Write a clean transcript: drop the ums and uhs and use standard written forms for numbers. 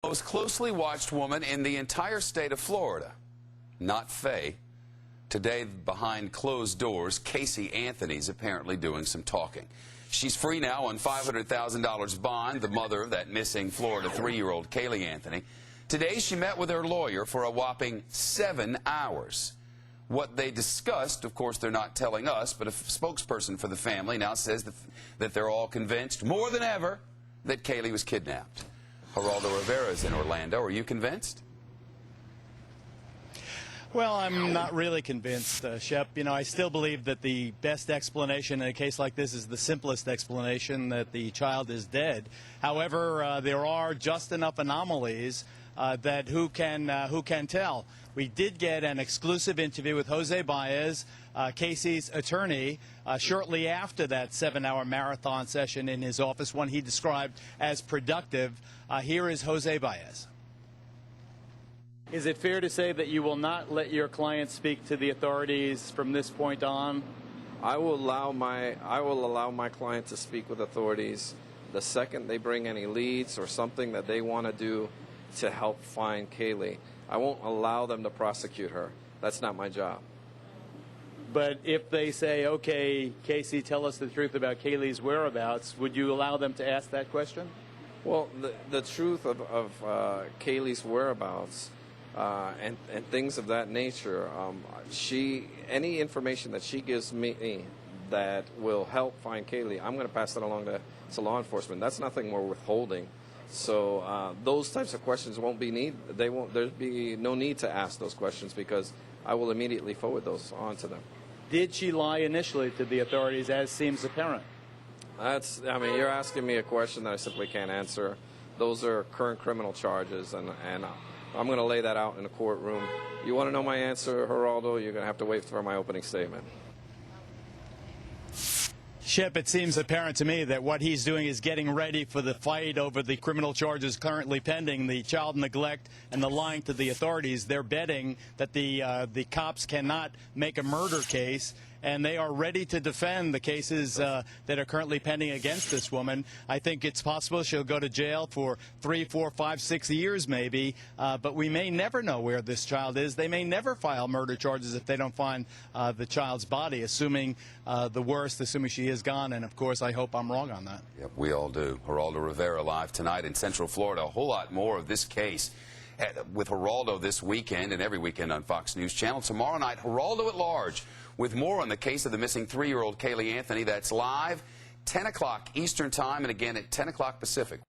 Most closely watched woman in the entire state of Florida, not Faye. Today, behind closed doors, Casey Anthony's apparently doing some talking. She's free now on $500,000 bond, the mother of that missing Florida 3-year-old Caylee Anthony. Today, she met with her lawyer for a whopping 7 hours. What they discussed, of course, they're not telling us, but a spokesperson for the family now says that they're all convinced, more than ever, that Caylee was kidnapped. Geraldo Rivera's in Orlando. Are you convinced? Well, I'm not really convinced, Shep. You know, I still believe that the best explanation in a case like this is the simplest explanation, that the child is dead. However, there are just enough anomalies that who can tell. We did get an exclusive interview with Jose Baez, Casey's attorney, shortly after that 7-hour marathon session in his office, one he described as productive. Here is Jose Baez. Is it fair to say that you will not let your client speak to the authorities from this point on? I will allow my client to speak with authorities the second they bring any leads or something that they want to do to help find Caylee. I won't allow them to prosecute her. That's not my job. But if they say, okay, Casey, tell us the truth about Caylee's whereabouts, would you allow them to ask that question? Well, the truth of Caylee's whereabouts and things of that nature, any information that she gives me that will help find Caylee, I'm going to pass that along to law enforcement. That's nothing we're withholding. So those types of questions won't be there'll be no need to ask those questions because I will immediately forward those on to them. Did she lie initially to the authorities, as seems apparent? I mean, you're asking me a question that I simply can't answer. Those are current criminal charges, and I'm going to lay that out in a courtroom. You want to know my answer, Geraldo? You're going to have to wait for my opening statement. Shep, it seems apparent to me that what he's doing is getting ready for the fight over the criminal charges currently pending, the child neglect and the lying to the authorities. They're betting that the cops cannot make a murder case, and they are ready to defend the cases that are currently pending against this woman. I think it's possible she'll go to jail for 3, 4, 5, 6 years maybe, but we may never know where this child is. They may never file murder charges if they don't find the child's body, assuming the worst, assuming she is gone, and of course I hope I'm wrong on that. Yep, we all do. Geraldo Rivera live tonight in Central Florida. A whole lot more of this case with Geraldo this weekend and every weekend on Fox News Channel. Tomorrow night, Geraldo at Large with more on the case of the missing 3-year-old Caylee Anthony. That's live 10 o'clock Eastern Time and again at 10 o'clock Pacific.